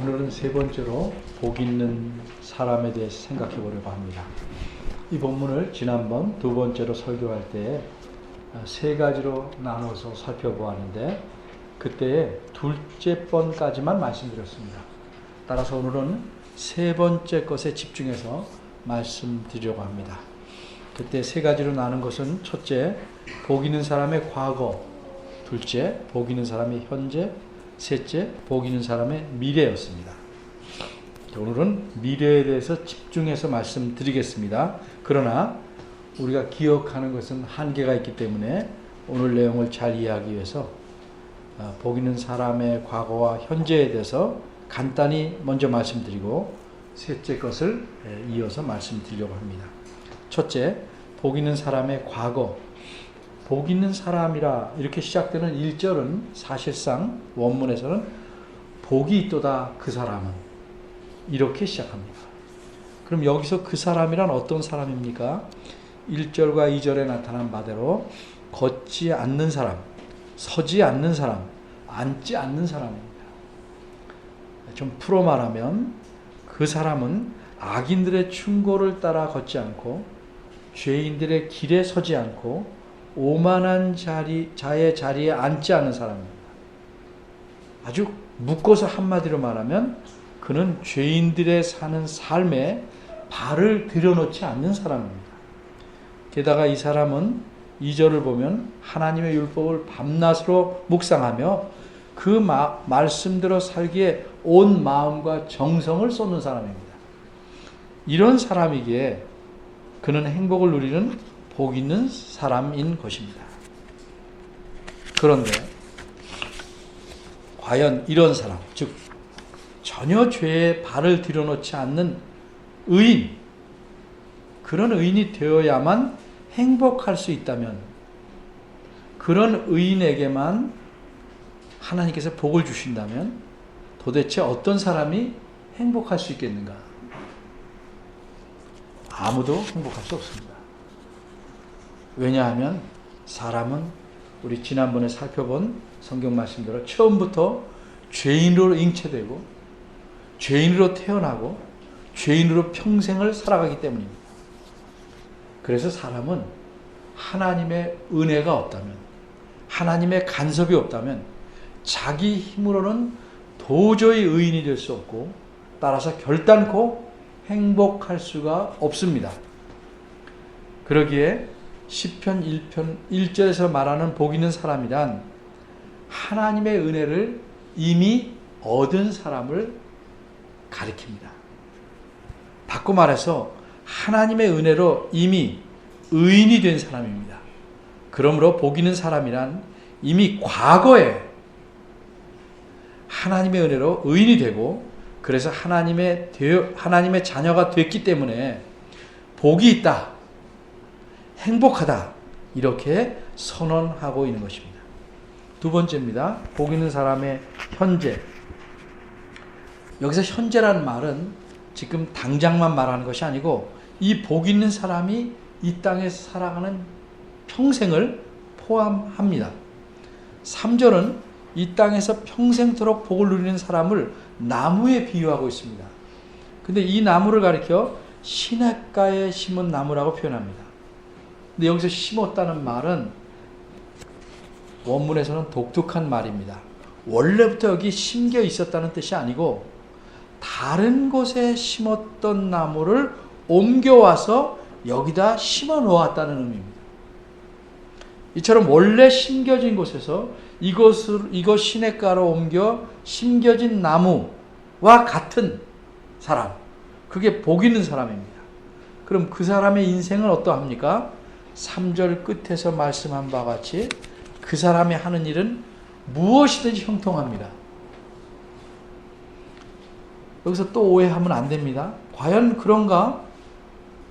오늘은 세 번째로 복 있는 사람에 대해서 생각해 보려고 합니다. 이 본문을 지난번 두 번째로 설교할 때 세 가지로 나눠서 살펴보았는데 그때 둘째 번까지만 말씀드렸습니다. 따라서 오늘은 세 번째 것에 집중해서 말씀드리려고 합니다. 그때 세 가지로 나눈 것은 첫째, 복 있는 사람의 과거, 둘째, 복 있는 사람의 현재, 셋째, 복 있는 사람의 미래였습니다. 오늘은 미래에 대해서 집중해서 말씀드리겠습니다. 그러나 우리가 기억하는 것은 한계가 있기 때문에 오늘 내용을 잘 이해하기 위해서 복 있는 사람의 과거와 현재에 대해서 간단히 먼저 말씀드리고 셋째 것을 이어서 말씀드리려고 합니다. 첫째, 복 있는 사람의 과거. 복 있는 사람이라 이렇게 시작되는 1절은 사실상 원문에서는 복이 있도다 그 사람은 이렇게 시작합니다. 그럼 여기서 그 사람이란 어떤 사람입니까? 1절과 2절에 나타난 바대로 걷지 않는 사람, 서지 않는 사람, 앉지 않는 사람입니다. 좀 풀어 말하면 그 사람은 악인들의 충고를 따라 걷지 않고 죄인들의 길에 서지 않고 오만한 자의 자리에 앉지 않은 사람입니다. 아주 묶어서 한마디로 말하면 그는 죄인들의 사는 삶에 발을 들여놓지 않는 사람입니다. 게다가 이 사람은 2절을 보면 하나님의 율법을 밤낮으로 묵상하며 그 말씀대로 살기에 온 마음과 정성을 쏟는 사람입니다. 이런 사람이기에 그는 행복을 누리는 복 있는 사람인 것입니다. 그런데 과연 이런 사람, 즉 전혀 죄에 발을 들여놓지 않는 의인, 그런 의인이 되어야만 행복할 수 있다면 그런 의인에게만 하나님께서 복을 주신다면 도대체 어떤 사람이 행복할 수 있겠는가? 아무도 행복할 수 없습니다. 왜냐하면 사람은 우리 지난번에 살펴본 성경 말씀대로 처음부터 죄인으로 잉태되고 죄인으로 태어나고 죄인으로 평생을 살아가기 때문입니다. 그래서 사람은 하나님의 은혜가 없다면, 하나님의 간섭이 없다면 자기 힘으로는 도저히 의인이 될 수 없고 따라서 결단코 행복할 수가 없습니다. 그러기에 시편 1편 1절에서 말하는 복 있는 사람이란 하나님의 은혜를 이미 얻은 사람을 가리킵니다. 바꿔 말해서 하나님의 은혜로 이미 의인이 된 사람입니다. 그러므로 복 있는 사람이란 이미 과거에 하나님의 은혜로 의인이 되고 그래서 하나님의 자녀가 됐기 때문에 복이 있다, 행복하다 이렇게 선언하고 있는 것입니다. 두 번째입니다. 복 있는 사람의 현재. 여기서 현재라는 말은 지금 당장만 말하는 것이 아니고 이 복 있는 사람이 이 땅에서 살아가는 평생을 포함합니다. 3절은 이 땅에서 평생토록 복을 누리는 사람을 나무에 비유하고 있습니다. 근데 이 나무를 가리켜 시냇가에 심은 나무라고 표현합니다. 근데 여기서 심었다는 말은 원문에서는 독특한 말입니다. 원래부터 여기 심겨 있었다는 뜻이 아니고 다른 곳에 심었던 나무를 옮겨와서 여기다 심어 놓았다는 의미입니다. 이처럼 원래 심겨진 곳에서 이것 시냇가로 옮겨 심겨진 나무와 같은 사람, 그게 복 있는 사람입니다. 그럼 그 사람의 인생은 어떠합니까? 3절 끝에서 말씀한 바와 같이 그 사람이 하는 일은 무엇이든지 형통합니다. 여기서 또 오해하면 안 됩니다. 과연 그런가?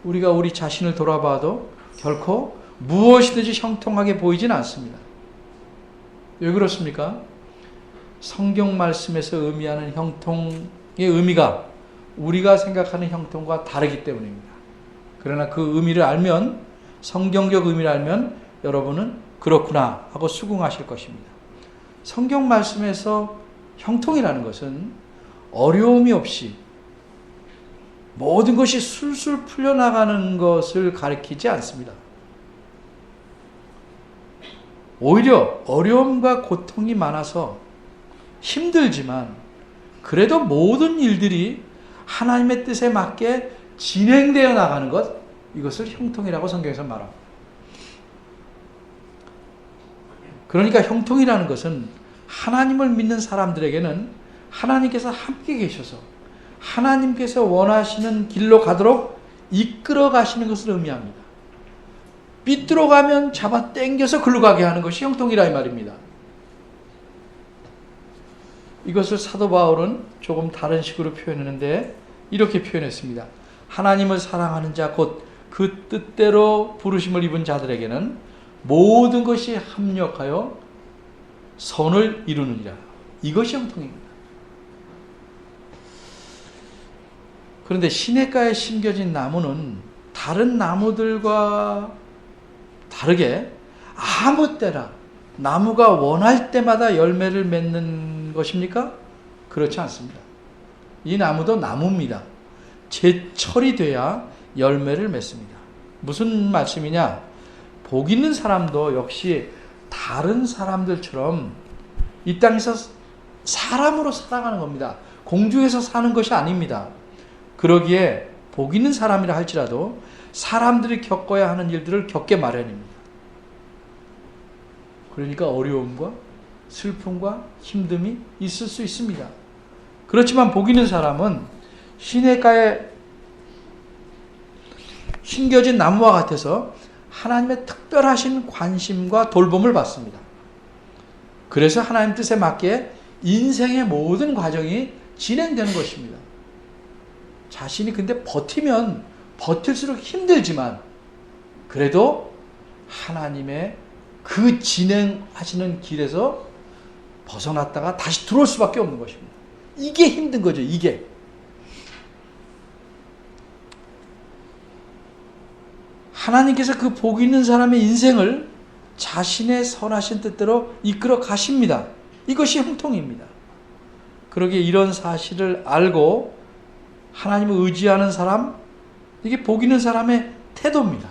우리가 우리 자신을 돌아봐도 결코 무엇이든지 형통하게 보이진 않습니다. 왜 그렇습니까? 성경 말씀에서 의미하는 형통의 의미가 우리가 생각하는 형통과 다르기 때문입니다. 그러나 그 의미를 알면, 성경적 의미를 알면 여러분은 그렇구나 하고 수긍하실 것입니다. 성경 말씀에서 형통이라는 것은 어려움이 없이 모든 것이 술술 풀려나가는 것을 가리키지 않습니다. 오히려 어려움과 고통이 많아서 힘들지만 그래도 모든 일들이 하나님의 뜻에 맞게 진행되어 나가는 것, 이것을 형통이라고 성경에서 말합니다. 그러니까 형통이라는 것은 하나님을 믿는 사람들에게는 하나님께서 함께 계셔서 하나님께서 원하시는 길로 가도록 이끌어 가시는 것을 의미합니다. 삐뚤어가면 잡아 당겨서 글로 가게 하는 것이 형통이라 이 말입니다. 이것을 사도 바울은 조금 다른 식으로 표현했는데 이렇게 표현했습니다. 하나님을 사랑하는 자 곧 그 뜻대로 부르심을 입은 자들에게는 모든 것이 합력하여 선을 이루느니라. 이것이 형통입니다. 그런데 시냇가에 심겨진 나무는 다른 나무들과 다르게 아무 때나 나무가 원할 때마다 열매를 맺는 것입니까? 그렇지 않습니다. 이 나무도 나무입니다. 제철이 돼야 열매를 맺습니다. 무슨 말씀이냐? 복 있는 사람도 역시 다른 사람들처럼 이 땅에서 사람으로 살아가는 겁니다. 공중에서 사는 것이 아닙니다. 그러기에 복 있는 사람이라 할지라도 사람들이 겪어야 하는 일들을 겪게 마련입니다. 그러니까 어려움과 슬픔과 힘듦이 있을 수 있습니다. 그렇지만 복 있는 사람은 시냇가에 심겨진 나무와 같아서 하나님의 특별하신 관심과 돌봄을 받습니다. 그래서 하나님 뜻에 맞게 인생의 모든 과정이 진행되는 것입니다. 자신이 근데 버티면 버틸수록 힘들지만 그래도 하나님의 그 진행하시는 길에서 벗어났다가 다시 들어올 수밖에 없는 것입니다. 이게 힘든 거죠. 이게. 하나님께서 그 복 있는 사람의 인생을 자신의 선하신 뜻대로 이끌어 가십니다. 이것이 형통입니다. 그러기에 이런 사실을 알고 하나님을 의지하는 사람, 이게 복 있는 사람의 태도입니다.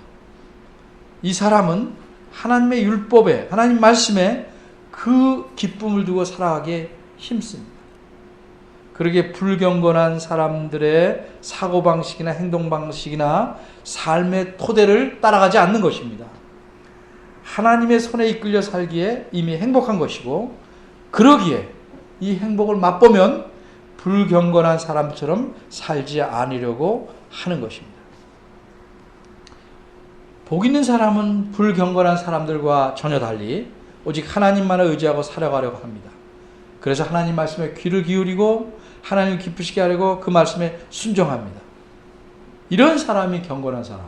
이 사람은 하나님의 율법에, 하나님 말씀에 그 기쁨을 두고 살아가기에 힘씁니다. 그러기에 불경건한 사람들의 사고방식이나 행동방식이나 삶의 토대를 따라가지 않는 것입니다. 하나님의 손에 이끌려 살기에 이미 행복한 것이고 그러기에 이 행복을 맛보면 불경건한 사람처럼 살지 않으려고 하는 것입니다. 복 있는 사람은 불경건한 사람들과 전혀 달리 오직 하나님만을 의지하고 살아가려고 합니다. 그래서 하나님 말씀에 귀를 기울이고 하나님을 기쁘시게 하려고 그 말씀에 순종합니다. 이런 사람이 경건한 사람,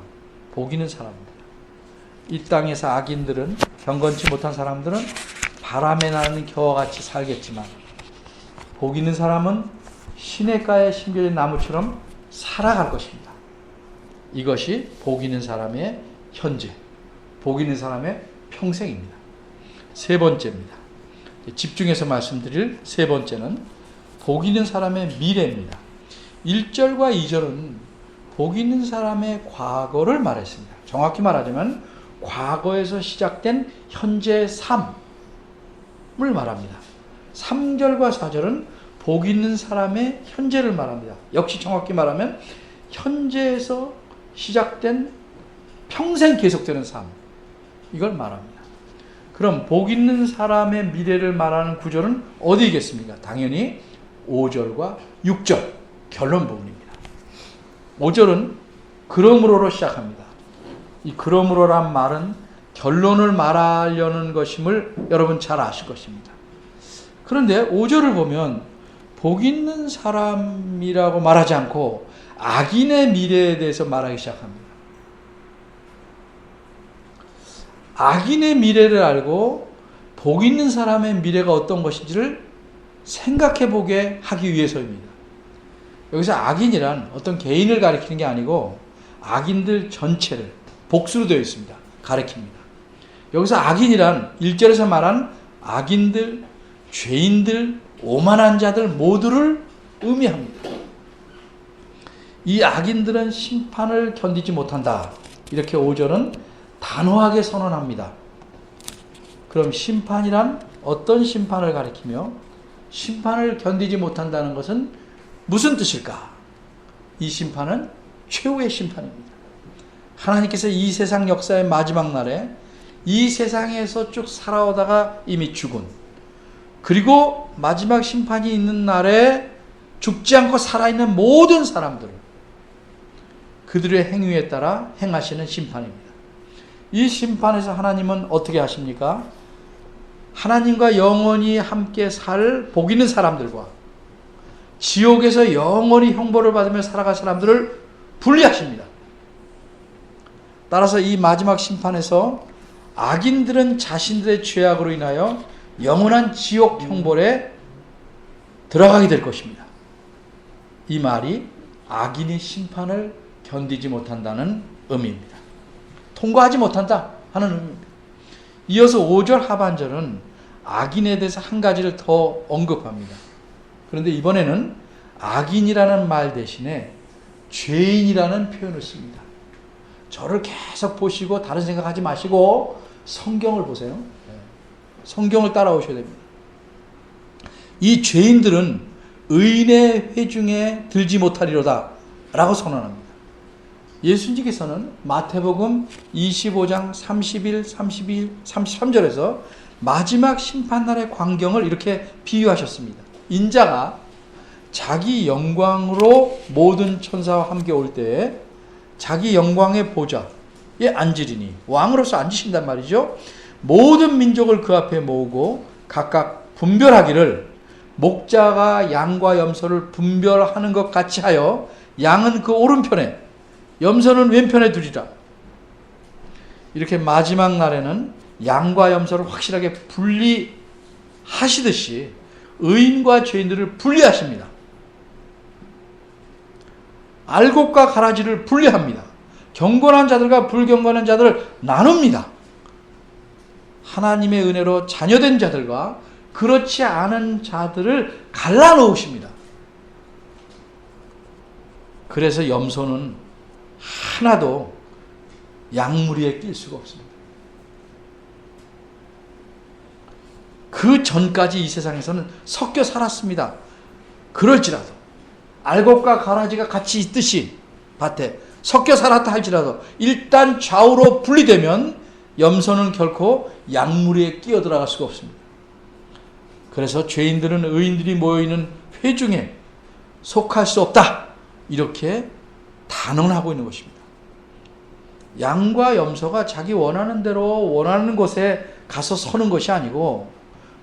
복 있는 사람입니다. 이 땅에서 악인들은, 경건치 못한 사람들은 바람에 나는 겨와 같이 살겠지만 복 있는 사람은 시냇가에 심겨진 나무처럼 살아갈 것입니다. 이것이 복 있는 사람의 현재, 복 있는 사람의 평생입니다. 세 번째입니다. 집중해서 말씀드릴 세 번째는 복 있는 사람의 미래입니다. 1절과 2절은 복 있는 사람의 과거를 말했습니다. 정확히 말하자면 과거에서 시작된 현재의 삶을 말합니다. 3절과 4절은 복 있는 사람의 현재를 말합니다. 역시 정확히 말하면 현재에서 시작된 평생 계속되는 삶, 이걸 말합니다. 그럼 복 있는 사람의 미래를 말하는 구절은 어디겠습니까? 당연히 5절과 6절 결론 부분입니다. 5절은 그러므로로 시작합니다. 이 그러므로란 말은 결론을 말하려는 것임을 여러분 잘 아실 것입니다. 그런데 5절을 보면 복 있는 사람이라고 말하지 않고 악인의 미래에 대해서 말하기 시작합니다. 악인의 미래를 알고 복 있는 사람의 미래가 어떤 것인지를 생각해 보게 하기 위해서입니다. 여기서 악인이란 어떤 개인을 가리키는 게 아니고 악인들 전체를 복수로 되어 있습니다. 가리킵니다. 여기서 악인이란 1절에서 말한 악인들, 죄인들, 오만한 자들 모두를 의미합니다. 이 악인들은 심판을 견디지 못한다. 이렇게 5절은 단호하게 선언합니다. 그럼 심판이란 어떤 심판을 가리키며 심판을 견디지 못한다는 것은 무슨 뜻일까? 이 심판은 최후의 심판입니다. 하나님께서 이 세상 역사의 마지막 날에 이 세상에서 쭉 살아오다가 이미 죽은, 그리고 마지막 심판이 있는 날에 죽지 않고 살아있는 모든 사람들을 그들의 행위에 따라 행하시는 심판입니다. 이 심판에서 하나님은 어떻게 하십니까? 하나님과 영원히 함께 살 복 있는 사람들과 지옥에서 영원히 형벌을 받으며 살아갈 사람들을 분리하십니다. 따라서 이 마지막 심판에서 악인들은 자신들의 죄악으로 인하여 영원한 지옥 형벌에 들어가게 될 것입니다. 이 말이 악인이 심판을 견디지 못한다는 의미입니다. 통과하지 못한다 하는 의미입니다. 이어서 5절 하반절은 악인에 대해서 한 가지를 더 언급합니다. 그런데 이번에는 악인이라는 말 대신에 죄인이라는 표현을 씁니다. 저를 계속 보시고 다른 생각하지 마시고 성경을 보세요. 성경을 따라오셔야 됩니다. 이 죄인들은 의인의 회중에 들지 못하리로다 라고 선언합니다. 예수님께서는 마태복음 25장 31, 32, 33절에서 마지막 심판날의 광경을 이렇게 비유하셨습니다. 인자가 자기 영광으로 모든 천사와 함께 올 때에 자기 영광의 보좌에 앉으리니, 왕으로서 앉으신단 말이죠. 모든 민족을 그 앞에 모으고 각각 분별하기를 목자가 양과 염소를 분별하는 것 같이 하여 양은 그 오른편에 염소는 왼편에 두리라. 이렇게 마지막 날에는 양과 염소를 확실하게 분리하시듯이 의인과 죄인들을 분리하십니다. 알곡과 가라지를 분리합니다. 경건한 자들과 불경건한 자들을 나눕니다. 하나님의 은혜로 자녀된 자들과 그렇지 않은 자들을 갈라놓으십니다. 그래서 염소는 하나도 양무리에 낄 수가 없습니다. 그 전까지 이 세상에서는 섞여 살았습니다. 그럴지라도 알곡과 가라지가 같이 있듯이 밭에 섞여 살았다 할지라도 일단 좌우로 분리되면 염소는 결코 양무리에 끼어 들어갈 수가 없습니다. 그래서 죄인들은 의인들이 모여있는 회중에 속할 수 없다, 이렇게 단언하고 있는 것입니다. 양과 염소가 자기 원하는 대로 원하는 곳에 가서 서는 것이 아니고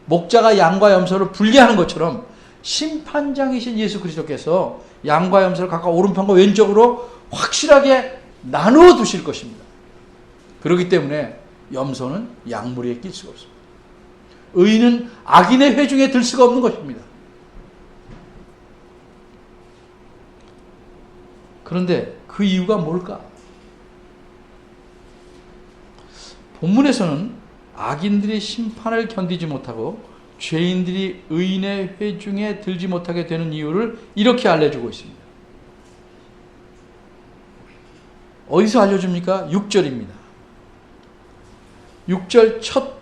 목자가 양과 염소를 분리하는 것처럼 심판장이신 예수 그리스도께서 양과 염소를 각각 오른편과 왼쪽으로 확실하게 나누어 두실 것입니다. 그렇기 때문에 염소는 양무리에 낄 수가 없습니다. 의인은 악인의 회중에 들 수가 없는 것입니다. 그런데 그 이유가 뭘까? 본문에서는 악인들이 심판을 견디지 못하고 죄인들이 의인의 회중에 들지 못하게 되는 이유를 이렇게 알려주고 있습니다. 어디서 알려줍니까? 6절입니다. 6절 첫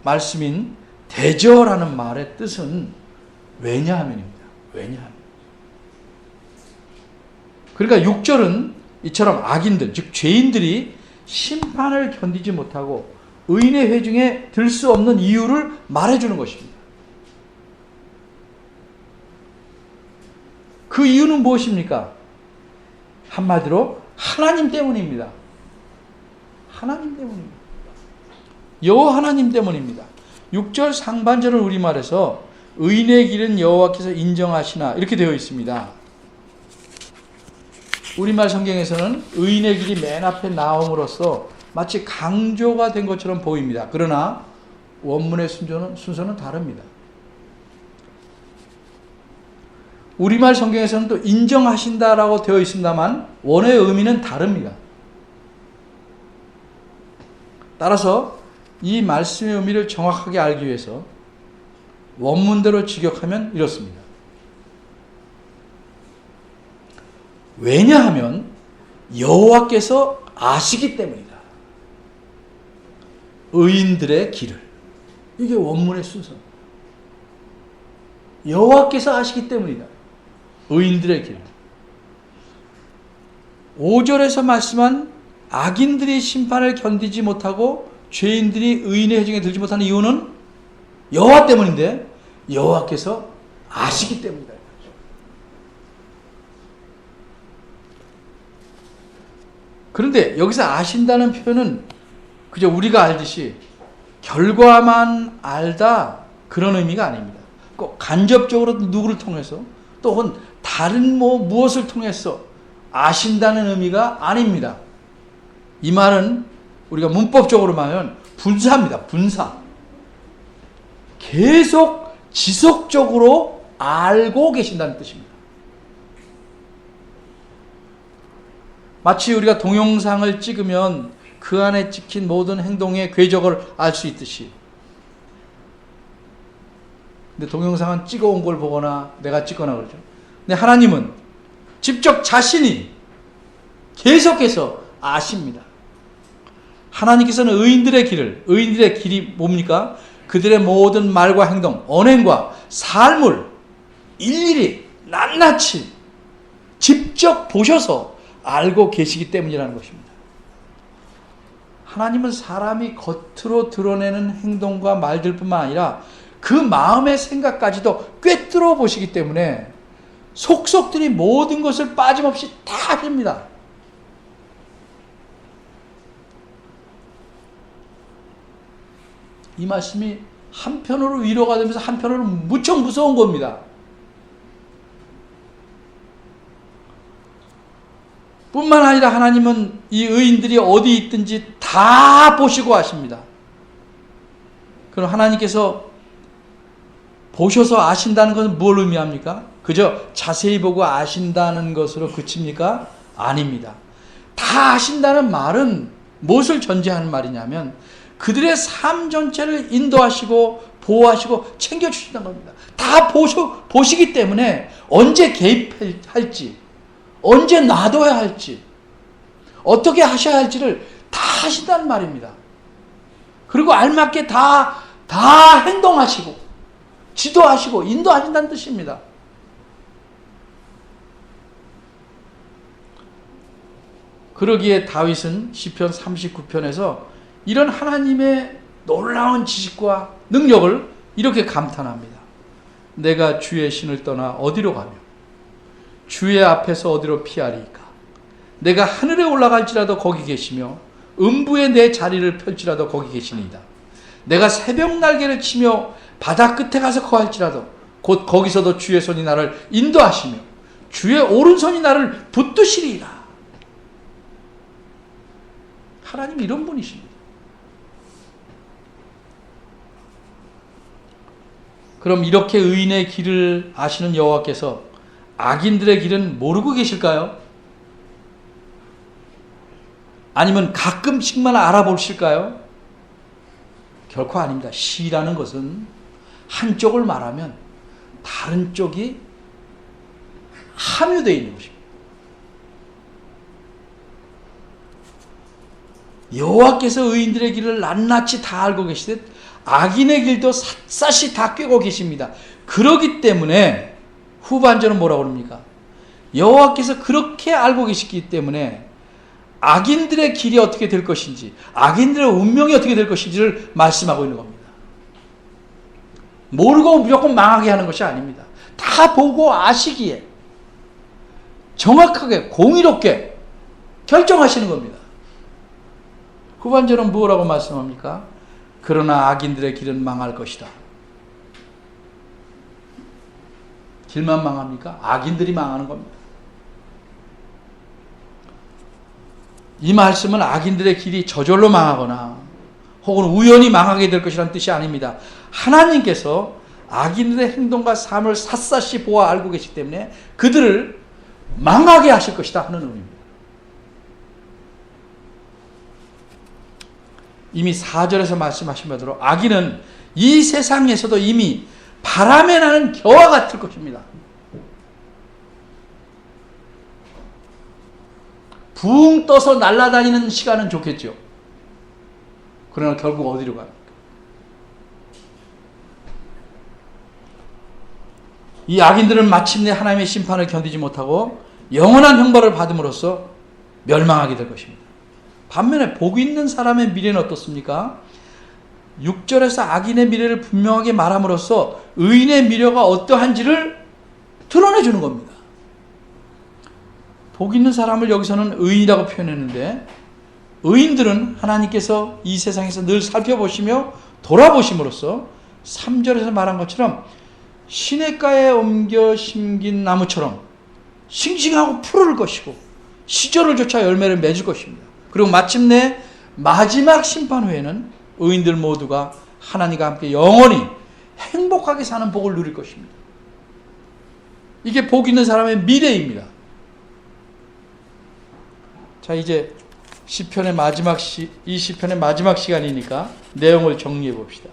말씀인 대저라는 말의 뜻은 왜냐하면입니다. 왜냐하면. 그러니까 6절은 이처럼 악인들, 즉 죄인들이 심판을 견디지 못하고 의인의 회중에 들 수 없는 이유를 말해주는 것입니다. 그 이유는 무엇입니까? 한마디로 하나님 때문입니다. 하나님 때문입니다. 여호와 하나님 때문입니다. 6절 상반절은 우리말에서 의인의 길은 여호와께서 인정하시나 이렇게 되어 있습니다. 우리말 성경에서는 의인의 길이 맨 앞에 나옴으로써 마치 강조가 된 것처럼 보입니다. 그러나 원문의 순서는 다릅니다. 우리말 성경에서는 또 인정하신다라고 되어 있습니다만 원어의 의미는 다릅니다. 따라서 이 말씀의 의미를 정확하게 알기 위해서 원문대로 직역하면 이렇습니다. 왜냐하면 여호와께서 아시기 때문이다. 의인들의 길을. 이게 원문의 순서. 여호와께서 아시기 때문이다. 의인들의 길. 5절에서 말씀한 악인들이 심판을 견디지 못하고 죄인들이 의인의 회중에 들지 못하는 이유는 여호와 때문인데 여호와께서 아시기 때문이다. 그런데 여기서 아신다는 표현은 그저 우리가 알듯이 결과만 알다 그런 의미가 아닙니다. 꼭 간접적으로 누구를 통해서 또는 다른 무엇을 통해서 아신다는 의미가 아닙니다. 이 말은 우리가 문법적으로 말하면 분사입니다. 분사. 계속 지속적으로 알고 계신다는 뜻입니다. 마치 우리가 동영상을 찍으면 그 안에 찍힌 모든 행동의 궤적을 알 수 있듯이, 근데 동영상은 찍어온 걸 보거나 내가 찍거나 그러죠. 근데 하나님은 직접 자신이 계속해서 아십니다. 하나님께서는 의인들의 길이 뭡니까? 그들의 모든 말과 행동, 언행과 삶을 일일이 낱낱이 직접 보셔서 알고 계시기 때문이라는 것입니다. 하나님은 사람이 겉으로 드러내는 행동과 말들뿐만 아니라 그 마음의 생각까지도 꿰뚫어 보시기 때문에 속속들이 모든 것을 빠짐없이 다 아십니다. 이 말씀이 한편으로 위로가 되면서 한편으로 무척 무서운 겁니다. 뿐만 아니라 하나님은 이 의인들이 어디 있든지 다 보시고 아십니다. 그럼 하나님께서 보셔서 아신다는 것은 뭘 의미합니까? 그저 자세히 보고 아신다는 것으로 그칩니까? 아닙니다. 다 아신다는 말은 무엇을 전제하는 말이냐면 그들의 삶 전체를 인도하시고 보호하시고 챙겨주신다는 겁니다. 다 보시기 때문에 언제 개입할지, 언제 놔둬야 할지, 어떻게 하셔야 할지를 다 하신다는 말입니다. 그리고 알맞게 다 행동하시고 지도하시고 인도하신다는 뜻입니다. 그러기에 다윗은 시편 39편에서 이런 하나님의 놀라운 지식과 능력을 이렇게 감탄합니다. 내가 주의 신을 떠나 어디로 가며 주의 앞에서 어디로 피하리이까? 내가 하늘에 올라갈지라도 거기 계시며 음부에 내 자리를 펼지라도 거기 계시니이다. 내가 새벽 날개를 치며 바다 끝에 가서 거할지라도 곧 거기서도 주의 손이 나를 인도하시며 주의 오른손이 나를 붙드시리이다. 하나님 이런 분이십니다. 그럼 이렇게 의인의 길을 아시는 여호와께서 악인들의 길은 모르고 계실까요? 아니면 가끔씩만 알아보실까요? 결코 아닙니다. 시라는 것은 한쪽을 말하면 다른 쪽이 함유되어 있는 것입니다. 여호와께서 의인들의 길을 낱낱이 다 알고 계시듯 악인의 길도 샅샅이 다 꿰고 계십니다. 그렇기 때문에 후반절은 뭐라고 합니까? 여호와께서 그렇게 알고 계시기 때문에 악인들의 길이 어떻게 될 것인지, 악인들의 운명이 어떻게 될 것인지를 말씀하고 있는 겁니다. 모르고 무조건 망하게 하는 것이 아닙니다. 다 보고 아시기에 정확하게 공의롭게 결정하시는 겁니다. 후반절은 뭐라고 말씀합니까? 그러나 악인들의 길은 망할 것이다. 길만 망합니까? 악인들이 망하는 겁니다. 이 말씀은 악인들의 길이 저절로 망하거나 혹은 우연히 망하게 될 것이라는 뜻이 아닙니다. 하나님께서 악인들의 행동과 삶을 샅샅이 보아 알고 계시기 때문에 그들을 망하게 하실 것이다 하는 의미입니다. 이미 4절에서 말씀하신 바대로 악인은 이 세상에서도 이미 바람에 나는 겨와 같을 것입니다. 붕 떠서 날아다니는 시간은 좋겠죠. 그러나 결국 어디로 가요? 이 악인들은 마침내 하나님의 심판을 견디지 못하고 영원한 형벌을 받음으로써 멸망하게 될 것입니다. 반면에 복 있는 사람의 미래는 어떻습니까? 6절에서 악인의 미래를 분명하게 말함으로써 의인의 미래가 어떠한지를 드러내주는 겁니다. 복 있는 사람을 여기서는 의인이라고 표현했는데, 의인들은 하나님께서 이 세상에서 늘 살펴보시며 돌아보심으로써 3절에서 말한 것처럼 시냇가에 옮겨 심긴 나무처럼 싱싱하고 푸를 것이고 시절을 쫓아 열매를 맺을 것입니다. 그리고 마침내 마지막 심판 후에는 의인들 모두가 하나님과 함께 영원히 행복하게 사는 복을 누릴 것입니다. 이게 복 있는 사람의 미래입니다. 자, 이제 시편의 마지막 이 시편의 마지막 시간이니까 내용을 정리해 봅시다.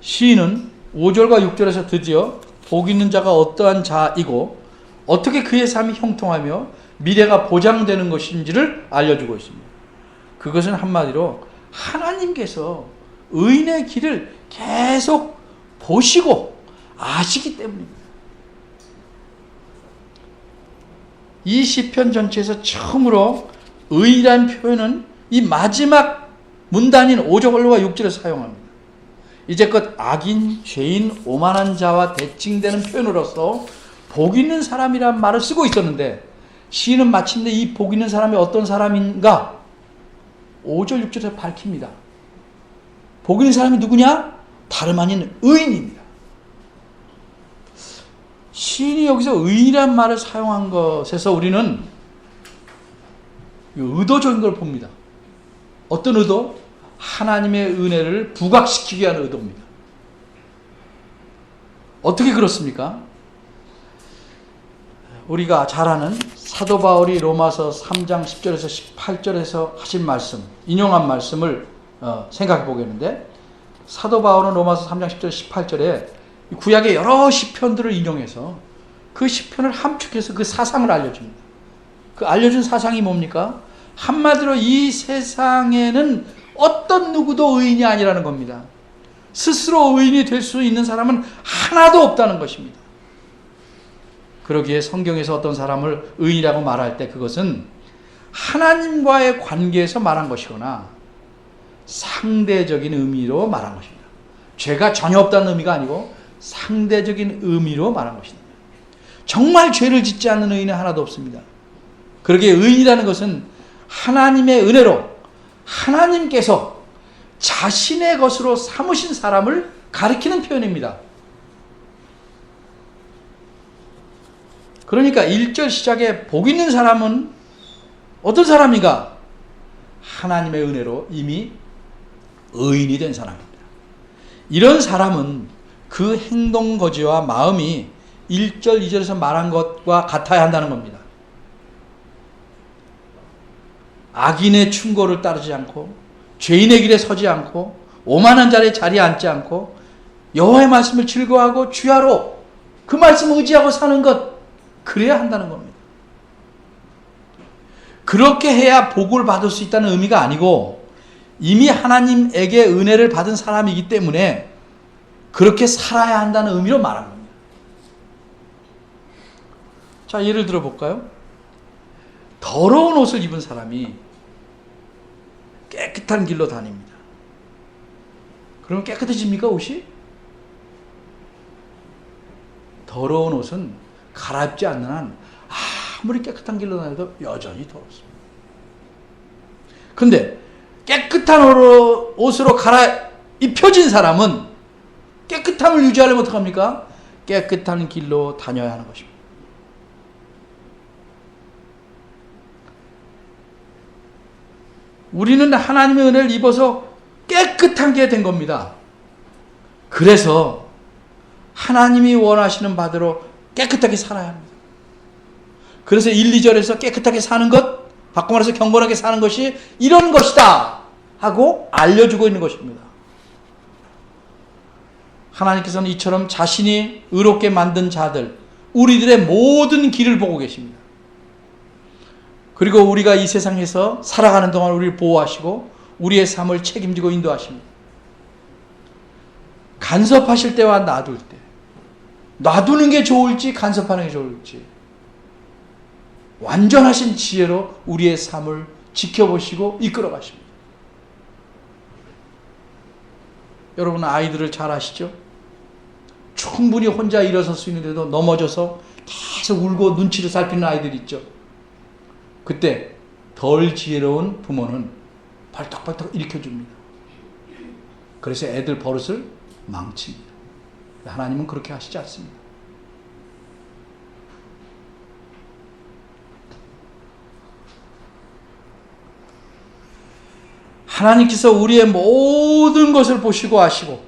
시인은 5절과 6절에서 드디어 복 있는 자가 어떠한 자이고 어떻게 그의 삶이 형통하며 미래가 보장되는 것인지를 알려주고 있습니다. 그것은 한마디로 하나님께서 의인의 길을 계속 보시고 아시기 때문입니다. 이 시편 전체에서 처음으로 의인이라는 표현은 이 마지막 문단인 5절과 6절에 사용합니다. 이제껏 악인, 죄인, 오만한 자와 대칭되는 표현으로서 복 있는 사람이라는 말을 쓰고 있었는데, 시인은 마침내 이 복 있는 사람이 어떤 사람인가 5절, 6절에 밝힙니다. 복 있는 사람이 누구냐? 다름 아닌 의인입니다. 시인이 여기서 의인이라는 말을 사용한 것에서 우리는 의도적인 걸 봅니다. 어떤 의도? 하나님의 은혜를 부각시키기 위한 의도입니다. 어떻게 그렇습니까? 우리가 잘 아는 사도 바울이 로마서 3장 10절에서 18절에서 하신 말씀, 인용한 말씀을 생각해 보겠는데, 사도 바울은 로마서 3장 10절 18절에 구약의 여러 시편들을 인용해서 그 시편을 함축해서 그 사상을 알려줍니다. 그 알려준 사상이 뭡니까? 한마디로 이 세상에는 어떤 누구도 의인이 아니라는 겁니다. 스스로 의인이 될 수 있는 사람은 하나도 없다는 것입니다. 그러기에 성경에서 어떤 사람을 의인이라고 말할 때 그것은 하나님과의 관계에서 말한 것이거나 상대적인 의미로 말한 것입니다. 죄가 전혀 없다는 의미가 아니고 상대적인 의미로 말한 것입니다. 정말 죄를 짓지 않는 의인은 하나도 없습니다. 그러기에 의인이라는 것은 하나님의 은혜로 하나님께서 자신의 것으로 삼으신 사람을 가리키는 표현입니다. 그러니까 1절 시작에 복 있는 사람은 어떤 사람인가? 하나님의 은혜로 이미 의인이 된 사람입니다. 이런 사람은 그 행동 거지와 마음이 1절, 2절에서 말한 것과 같아야 한다는 겁니다. 악인의 충고를 따르지 않고 죄인의 길에 서지 않고 오만한 자리에 앉지 않고 여호와의 말씀을 즐거워하고 주야로 그 말씀을 의지하고 사는 것, 그래야 한다는 겁니다. 그렇게 해야 복을 받을 수 있다는 의미가 아니고 이미 하나님에게 은혜를 받은 사람이기 때문에 그렇게 살아야 한다는 의미로 말한 겁니다. 자, 예를 들어 볼까요? 더러운 옷을 입은 사람이 깨끗한 길로 다닙니다. 그러면 깨끗해집니까, 옷이? 더러운 옷은 갈아입지 않는 한 아무리 깨끗한 길로 다녀도 여전히 더럽습니다. 그런데 깨끗한 옷으로 갈아입혀진 사람은 깨끗함을 유지하려면 어떡합니까? 깨끗한 길로 다녀야 하는 것입니다. 우리는 하나님의 은혜를 입어서 깨끗한 게 된 겁니다. 그래서 하나님이 원하시는 바대로 깨끗하게 살아야 합니다. 그래서 1, 2절에서 깨끗하게 사는 것, 바꿔 말해서 경건하게 사는 것이 이런 것이다 하고 알려주고 있는 것입니다. 하나님께서는 이처럼 자신이 의롭게 만든 자들, 우리들의 모든 길을 보고 계십니다. 그리고 우리가 이 세상에서 살아가는 동안 우리를 보호하시고 우리의 삶을 책임지고 인도하십니다. 간섭하실 때와 놔둘 때, 놔두는 게 좋을지 간섭하는 게 좋을지 완전하신 지혜로 우리의 삶을 지켜보시고 이끌어 가십니다. 여러분 아이들을 잘 아시죠? 충분히 혼자 일어설 수 있는데도 넘어져서 계속 울고 눈치를 살피는 아이들 있죠. 그때 덜 지혜로운 부모는 발떡발떡 일으켜줍니다. 그래서 애들 버릇을 망칩니다. 하나님은 그렇게 하시지 않습니다. 하나님께서 우리의 모든 것을 보시고 아시고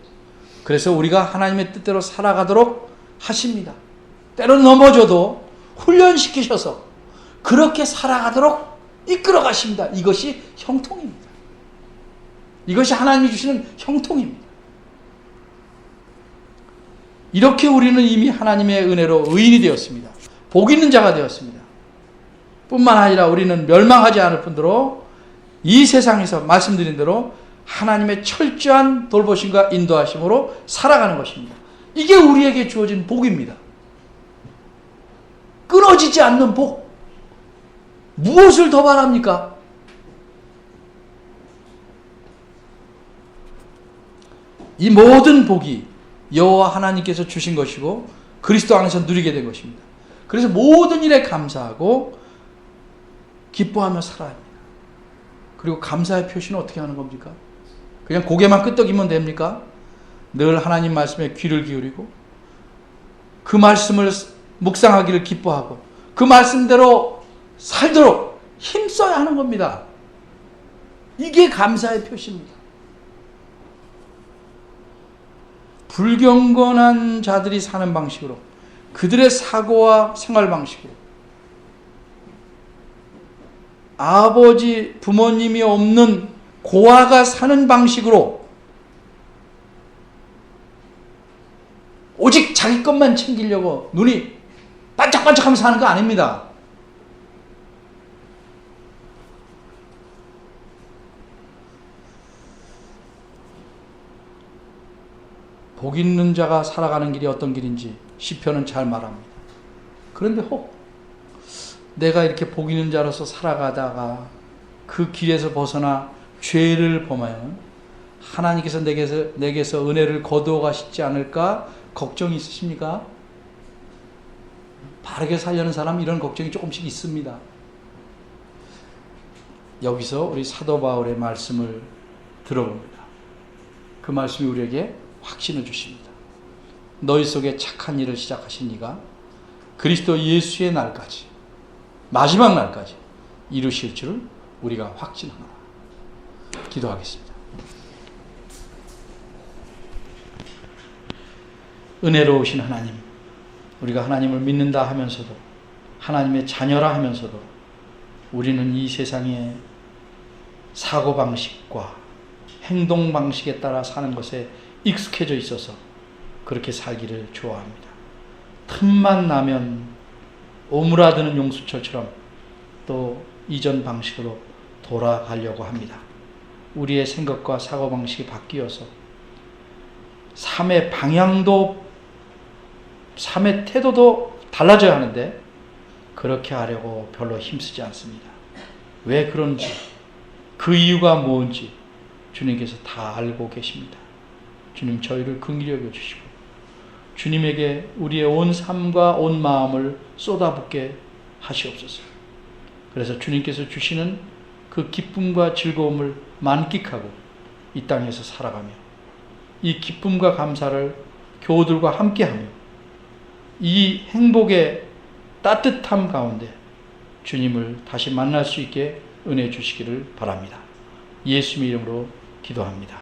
그래서 우리가 하나님의 뜻대로 살아가도록 하십니다. 때로 넘어져도 훈련시키셔서 그렇게 살아가도록 이끌어 가십니다. 이것이 형통입니다. 이것이 하나님이 주시는 형통입니다. 이렇게 우리는 이미 하나님의 은혜로 의인이 되었습니다. 복 있는 자가 되었습니다. 뿐만 아니라 우리는 멸망하지 않을 뿐더러 이 세상에서 말씀드린 대로 하나님의 철저한 돌보심과 인도하심으로 살아가는 것입니다. 이게 우리에게 주어진 복입니다. 끊어지지 않는 복. 무엇을 더 바랍니까? 이 모든 복이 여호와 하나님께서 주신 것이고 그리스도 안에서 누리게 된 것입니다. 그래서 모든 일에 감사하고 기뻐하며 살아야 합니다. 그리고 감사의 표시는 어떻게 하는 겁니까? 그냥 고개만 끄덕이면 됩니까? 늘 하나님 말씀에 귀를 기울이고 그 말씀을 묵상하기를 기뻐하고 그 말씀대로 살도록 힘써야 하는 겁니다. 이게 감사의 표시입니다. 불경건한 자들이 사는 방식으로 그들의 사고와 생활 방식으로 아버지 부모님이 없는 고아가 사는 방식으로 오직 자기 것만 챙기려고 눈이 반짝반짝하면서 사는 거 아닙니다. 복 있는 자가 살아가는 길이 어떤 길인지 시편은 잘 말합니다. 그런데 혹 내가 이렇게 복 있는 자로서 살아가다가 그 길에서 벗어나 죄를 범하면 하나님께서 내게서 은혜를 거두어 가시지 않을까 걱정이 있으십니까? 바르게 살려는 사람 이런 걱정이 조금씩 있습니다. 여기서 우리 사도 바울의 말씀을 들어봅니다. 그 말씀이 우리에게 확신을 주십니다. 너희 속에 착한 일을 시작하신 이가 그리스도 예수의 날까지 마지막 날까지 이루실 줄을 우리가 확신하노라. 기도하겠습니다. 은혜로우신 하나님, 우리가 하나님을 믿는다 하면서도 하나님의 자녀라 하면서도 우리는 이 세상의 사고방식과 행동방식에 따라 사는 것에 익숙해져 있어서 그렇게 살기를 좋아합니다. 틈만 나면 오므라드는 용수철처럼 또 이전 방식으로 돌아가려고 합니다. 우리의 생각과 사고방식이 바뀌어서 삶의 방향도 삶의 태도도 달라져야 하는데 그렇게 하려고 별로 힘쓰지 않습니다. 왜 그런지 그 이유가 뭔지 주님께서 다 알고 계십니다. 주님 저희를 긍휼히 여겨주시고 주님에게 우리의 온 삶과 온 마음을 쏟아붓게 하시옵소서. 그래서 주님께서 주시는 그 기쁨과 즐거움을 만끽하고 이 땅에서 살아가며 이 기쁨과 감사를 교우들과 함께하며 이 행복의 따뜻함 가운데 주님을 다시 만날 수 있게 은혜 주시기를 바랍니다. 예수님의 이름으로 기도합니다.